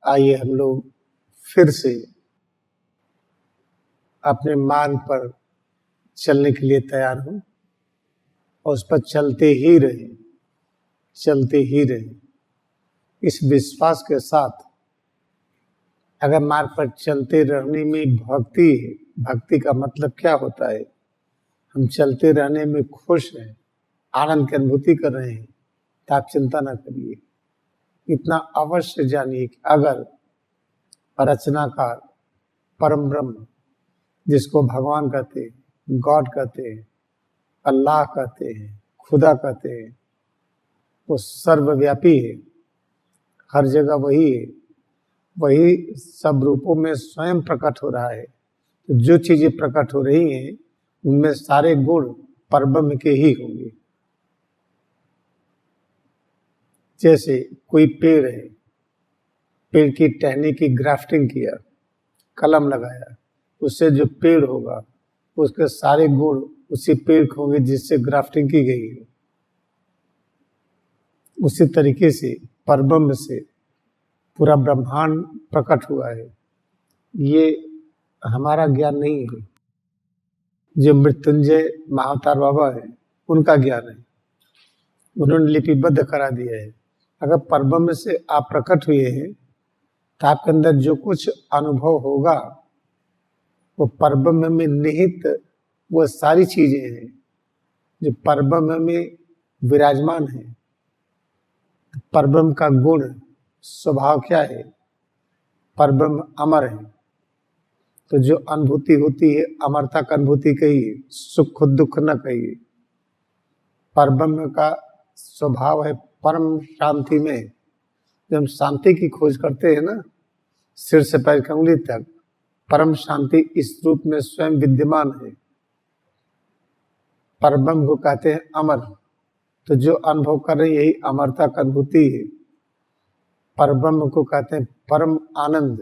आइए हम लोग फिर से अपने मार्ग पर चलने के लिए तैयार हों और उस पर चलते ही रहें इस विश्वास के साथ। अगर मार्ग पर चलते रहने में भक्ति है, भक्ति का मतलब क्या होता है? हम चलते रहने में खुश हैं, आनंद की अनुभूति कर रहे हैं, तो आप चिंता ना करिए। इतना अवश्य जानिए कि अगर रचनाकार परम ब्रह्म, जिसको भगवान कहते हैं, गॉड कहते हैं, अल्लाह कहते हैं, खुदा कहते हैं, वो सर्वव्यापी है, हर जगह वही है, वही सब रूपों में स्वयं प्रकट हो रहा है। तो जो चीजें प्रकट हो रही हैं उनमें सारे गुण परब्रह्म के ही होंगे। जैसे कोई पेड़ है, पेड़ की टहनी की ग्राफ्टिंग किया, कलम लगाया, उससे जो पेड़ होगा उसके सारे गुण उसी पेड़ के होंगे जिससे ग्राफ्टिंग की गई है। उसी तरीके से परब्रह्म से पूरा ब्रह्मांड प्रकट हुआ है। ये हमारा ज्ञान नहीं है, जो मृत्युंजय महाअवतार बाबा है उनका ज्ञान है, उन्होंने लिपिबद्ध करा दिया है। अगर परब्रह्म से आप प्रकट हुए हैं तो आपके अंदर जो कुछ अनुभव होगा वो परब्रह्म में निहित वो सारी चीजें हैं जो परब्रह्म में विराजमान है। परब्रह्म का गुण स्वभाव क्या है? परब्रह्म अमर है, तो जो अनुभूति होती है अमरता का अनुभूति कहिए, सुख दुख न कहिए। परब्रह्म का स्वभाव है परम शांति में। जब हम शांति की खोज करते हैं ना, सिर से पैर की उंगली तक परम शांति इस रूप में स्वयं विद्यमान है। परब्रह्म को कहते हैं अमर, तो जो अनुभव कर रहे हैं यही अमरता का अनुभूति है। परब्रह्म को कहते हैं परम आनंद,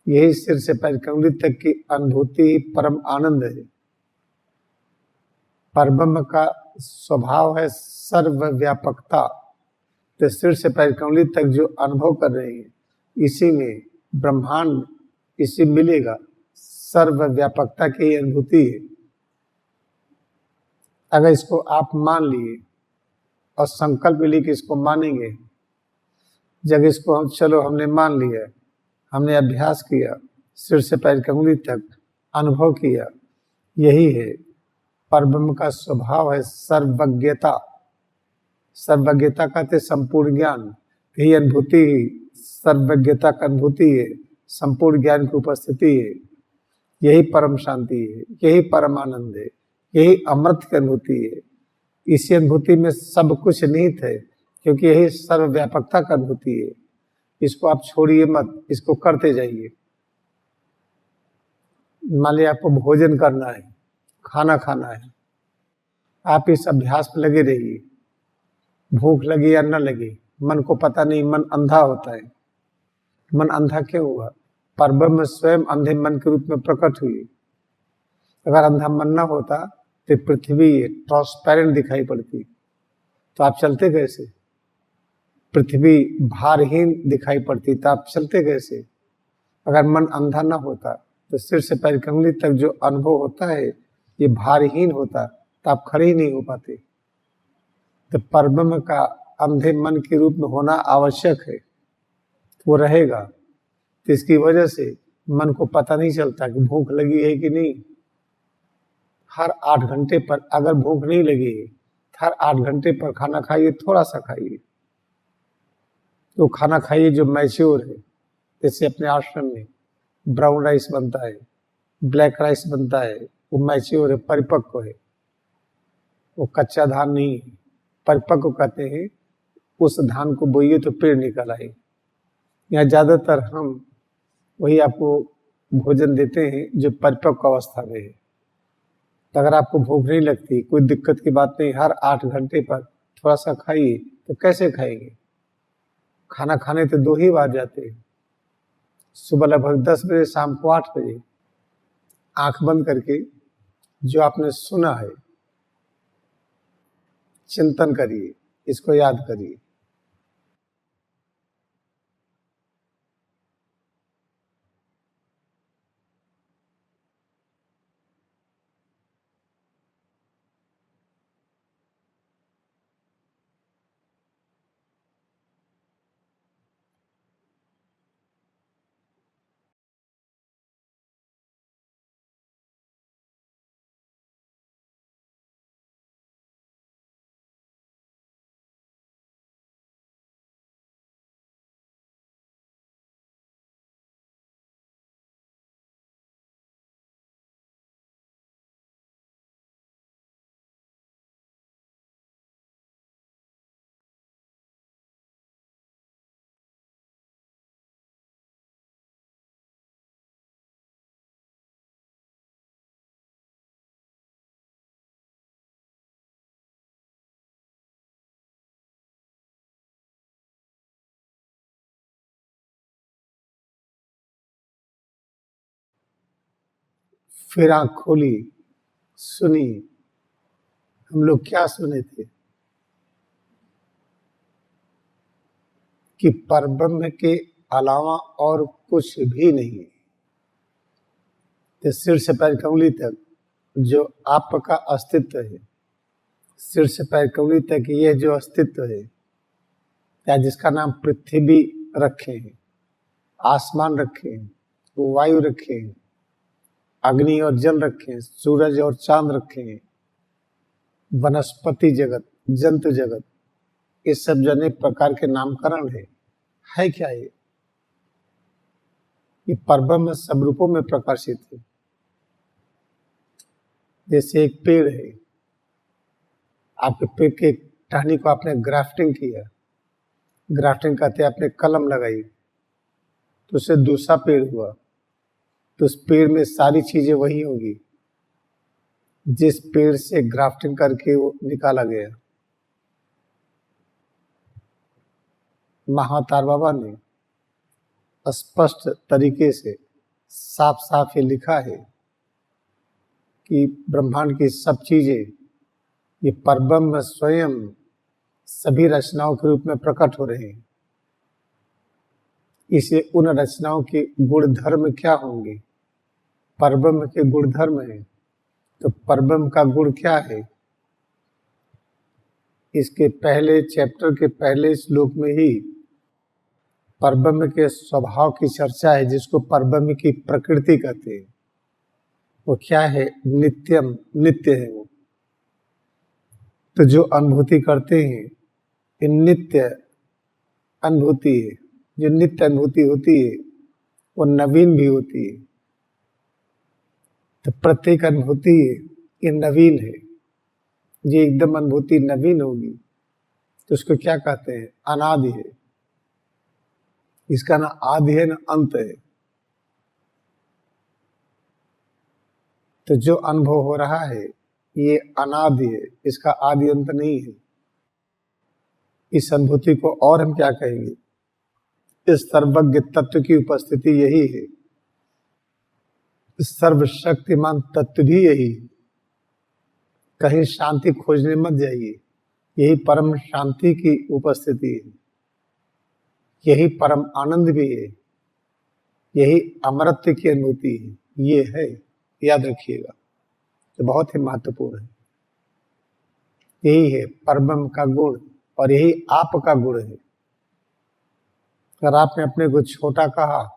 यही सिर से पैर की उंगली तक की अनुभूति परम आनंद है। परब्रह्म का स्वभाव है सर्वव्यापकता, तो सिर से पैर की उंगली तक जो अनुभव कर रहे हैं इसी में ब्रह्मांड इसी मिलेगा, सर्वव्यापकता की अनुभूति है। अगर इसको आप मान लिए और संकल्प लिए कि इसको मानेंगे, जब इसको हम चलो हमने मान लिया, हमने अभ्यास किया, सिर से पैर की उंगली तक अनुभव किया, यही है परब्रह्म का स्वभाव है सर्वज्ञता। सर्वज्ञता कहते संपूर्ण ज्ञान, यही अनुभूति ही सर्वज्ञता का अनुभूति है, संपूर्ण ज्ञान की उपस्थिति है। यही परम शांति है, यही परम आनंद है, यही अमृत की अनुभूति है। इसी अनुभूति में सब कुछ निहित है, क्योंकि यही सर्वव्यापकता का अनुभूति है। इसको आप छोड़िए मत, इसको करते जाइए। मान लिया आपको भोजन करना है, खाना खाना है, आप इस अभ्यास में लगे रहिए। भूख लगी या न लगी मन को पता नहीं, मन अंधा होता है। मन अंधा क्यों हुआ? परब्रह्म स्वयं अंधे मन के रूप में प्रकट हुई। अगर अंधा मन न होता तो पृथ्वी ट्रांसपेरेंट दिखाई पड़ती, तो आप चलते कैसे? पृथ्वी भारहीन दिखाई पड़ती, तो आप चलते कैसे? अगर मन अंधा न होता तो सिर से पैर की उंगली तक जो अनुभव होता है ये भारहीन होता, तो आप खड़े ही नहीं हो पाते। तो परब्रह्म का अंधे मन के रूप में होना आवश्यक है, वो रहेगा। तो इसकी वजह से मन को पता नहीं चलता कि भूख लगी है कि नहीं। हर 8 घंटे पर अगर भूख नहीं लगी है, हर 8 घंटे पर खाना खाइए, थोड़ा सा खाइए। तो खाना खाइए जो मैच्योर है। जैसे अपने आश्रम में ब्राउन राइस बनता है, ब्लैक राइस बनता है, वो मैच्योर है, परिपक्व है, वो कच्चा धान नहीं है। परिपक्व कहते हैं उस धान को बोइए तो पेड़ निकल आए। यहाँ ज्यादातर हम वही आपको भोजन देते हैं जो परिपक्व अवस्था में है। तो अगर आपको भूख नहीं लगती, कोई दिक्कत की बात नहीं, हर 8 घंटे पर थोड़ा सा खाइए, तो कैसे खाएंगे? खाना खाने तो 2 ही बार जाते हैं, सुबह लगभग 10 बजे, शाम को 8 बजे। आंख बंद करके जो आपने सुना है चिंतन करिए, इसको याद करिए। फिर आंख खोली, सुनी। हम लोग क्या सुने थे कि परब्रह्म के अलावा और कुछ भी नहीं। तो सिर से पैर की उंगली तक जो आपका अस्तित्व है, सिर से पैर की उंगली तक यह जो अस्तित्व है, या जिसका नाम पृथ्वी रखे हैं, आसमान रखे हैं, वायु रखे हैं, अग्नि और जल रखे हैं, सूरज और चांद रखे हैं, वनस्पति जगत, जंतु जगत, ये सब जो अनेक प्रकार के नामकरण है क्या ये परब्रह्म सब रूपों में प्रकाशित है। जैसे एक पेड़ है, आपके पेड़ के टहनी को आपने ग्राफ्टिंग किया, ग्राफ्टिंग कहते हैं आपने कलम लगाई, तो उससे दूसरा पेड़ हुआ, तो उस पेड़ में सारी चीजें वही होगी जिस पेड़ से ग्राफ्टिंग करके वो निकाला गया। महातार बाबा ने स्पष्ट तरीके से साफ साफ ये लिखा है कि ब्रह्मांड की सब चीजें ये परब्रह्म स्वयं सभी रचनाओं के रूप में प्रकट हो रहे हैं। इसे उन रचनाओं के गुणधर्म क्या होंगे? परब्रह्म के गुणधर्म है, तो परब्रह्म का गुण क्या है? इसके पहले चैप्टर के पहले श्लोक में ही परब्रह्म के स्वभाव की चर्चा है, जिसको परब्रह्म की प्रकृति कहते हैं। वो क्या है? नित्यम, नित्य है वो। तो जो अनुभूति करते हैं ये नित्य अनुभूति है। जो नित्य अनुभूति होती है वो नवीन भी होती है। तो प्रत्येक अनुभूति ये नवीन है। ये एकदम अनुभूति नवीन होगी तो उसको क्या कहते हैं? अनादि है। इसका ना आदि है ना अंत है। तो जो अनुभव हो रहा है ये अनादि है, इसका आदि अंत नहीं है। इस अनुभूति को और हम क्या कहेंगे? इस सर्वज्ञ तत्व की उपस्थिति यही है। सर्वशक्तिमान तत्व भी यही है। कहीं शांति खोजने मत जाइए, यही परम शांति की उपस्थिति है, यही परम आनंद भी है, यही अमरत्व की अनुभूति है। ये है, याद रखिएगा, तो बहुत ही महत्वपूर्ण है। यही है परब्रह्म का गुण और यही आपका गुण है। अगर आपने अपने को छोटा कहा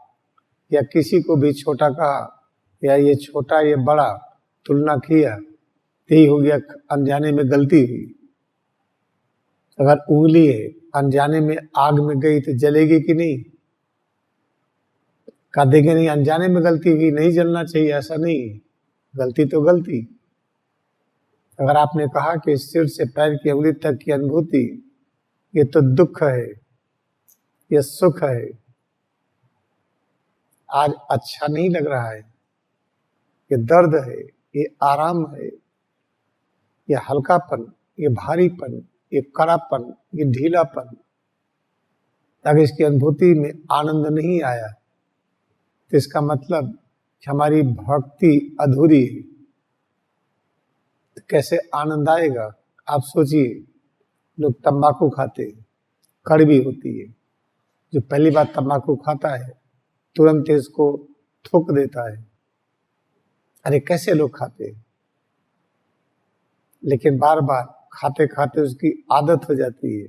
या किसी को भी छोटा कहा या ये छोटा ये बड़ा तुलना किया, यही हो गया अनजाने में गलती हुई। अगर उंगली है अनजाने में आग में गई तो जलेगी कि नहीं? कह देंगे नहीं, अनजाने में गलती हुई, नहीं जलना चाहिए, ऐसा नहीं। गलती तो गलती। अगर आपने कहा कि सिर से पैर की उंगली तक की अनुभूति ये तो दुख है, ये सुख है, आज अच्छा नहीं लग रहा है, ये दर्द है, ये आराम है, ये हल्कापन, ये भारीपन, ये कड़ापन, ये ढीलापन, अगर इसकी अनुभूति में आनंद नहीं आया तो इसका मतलब कि हमारी भक्ति अधूरी है। तो कैसे आनंद आएगा? आप सोचिए, लोग तंबाकू खाते हैं, कड़वी होती है। जो पहली बार तंबाकू खाता है तुरंत इसको थूक देता है। अरे कैसे लोग खाते हैं? लेकिन बार बार खाते खाते उसकी आदत हो जाती है,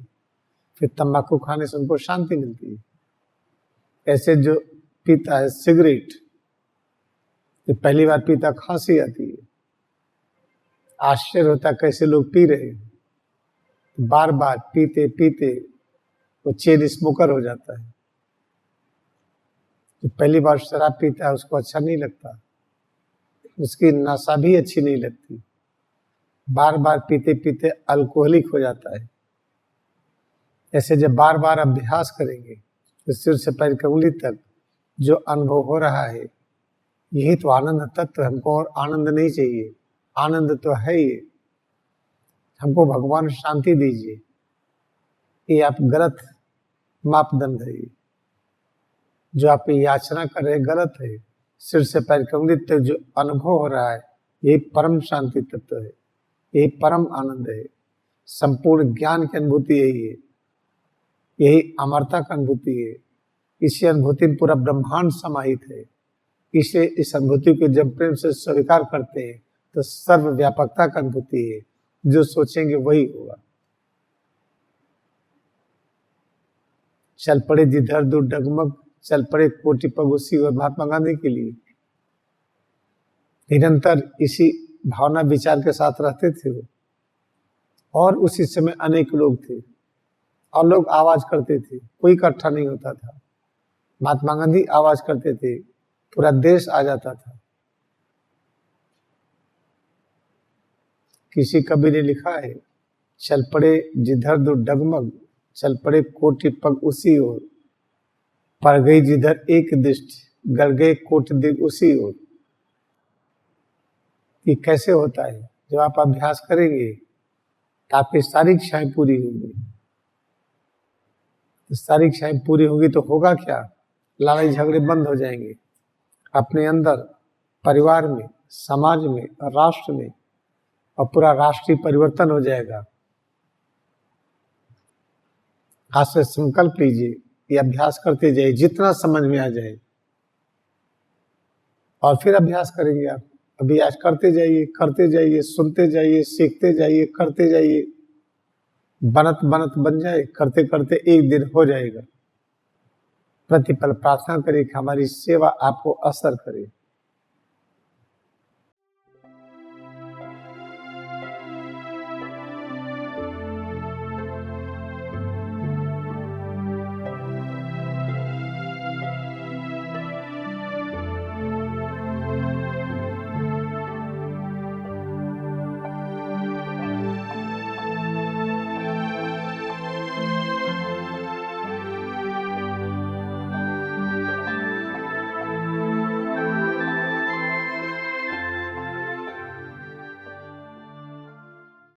फिर तंबाकू खाने से उनको शांति मिलती है। ऐसे जो पीता है सिगरेट, जो पहली बार पीता खांसी आती है, आश्चर्य होता है कैसे लोग पी रहे हैं। बार बार पीते पीते वो चेन स्मोकर हो जाता है। जो पहली बार शराब पीता है उसको अच्छा नहीं लगता, उसकी नशा भी अच्छी नहीं लगती। बार बार पीते पीते अल्कोहलिक हो जाता है। ऐसे जब बार बार अभ्यास करेंगे तो सिर से पैर की उंगली तक जो अनुभव हो रहा है यही तो आनंद तत्व है। हमको और आनंद नहीं चाहिए, आनंद तो है ही। हमको भगवान शांति दीजिए। ये आप गलत मापदंड है, जो आप याचना कर रहे गलत है। सिर से पैर की उंगली तक जो अनुभव हो रहा है, यही परम शांति तत्व है, यही परम आनंद है, संपूर्ण ज्ञान की अनुभूति यही है, यही अमरता की अनुभूति है। इसी अनुभूति में पूरा ब्रह्मांड समाहित है। इसे इस अनुभूति को जब प्रेम से स्वीकार करते हैं तो सर्वव्यापकता की अनुभूति है। जो सोचेंगे वही होगा। चल पड़े जिधर दूर डगमग, चल पड़े कोटि पग उसी और महात्मा गांधी के लिए निरंतर इसी भावना विचार के साथ रहते थे वो। और उसी समय अनेक लोग थे और लोग आवाज करते थे, कोई इकट्ठा नहीं होता था। महात्मा गांधी आवाज करते थे, पूरा देश आ जाता था। किसी कवि ने लिखा है, चल पड़े जिधर दूर डगमग, चल पड़े कोटि पग उसी ओर, पड़ गई जिधर एक दृष्टि, गड़ गए कोटि दिग उसी ओर। ये कैसे होता है? जब आप अभ्यास करेंगे तो आपकी सारी इच्छाएं पूरी होंगी। तो सारी इच्छाएं पूरी होगी तो होगा क्या? लड़ाई झगड़े बंद हो जाएंगे अपने अंदर, परिवार में, समाज में, राष्ट्र में, और पूरा राष्ट्रीय परिवर्तन हो जाएगा। आज से संकल्प लीजिए, ये अभ्यास करते जाइए जितना समझ में आ जाए, और फिर अभ्यास करेंगे आप। अभी आज करते जाइए, सुनते जाइए, सीखते जाइए, करते जाइए। बनत बनत बन जाए, करते करते एक दिन हो जाएगा। प्रतिपल प्रार्थना करें कि हमारी सेवा आपको असर करे।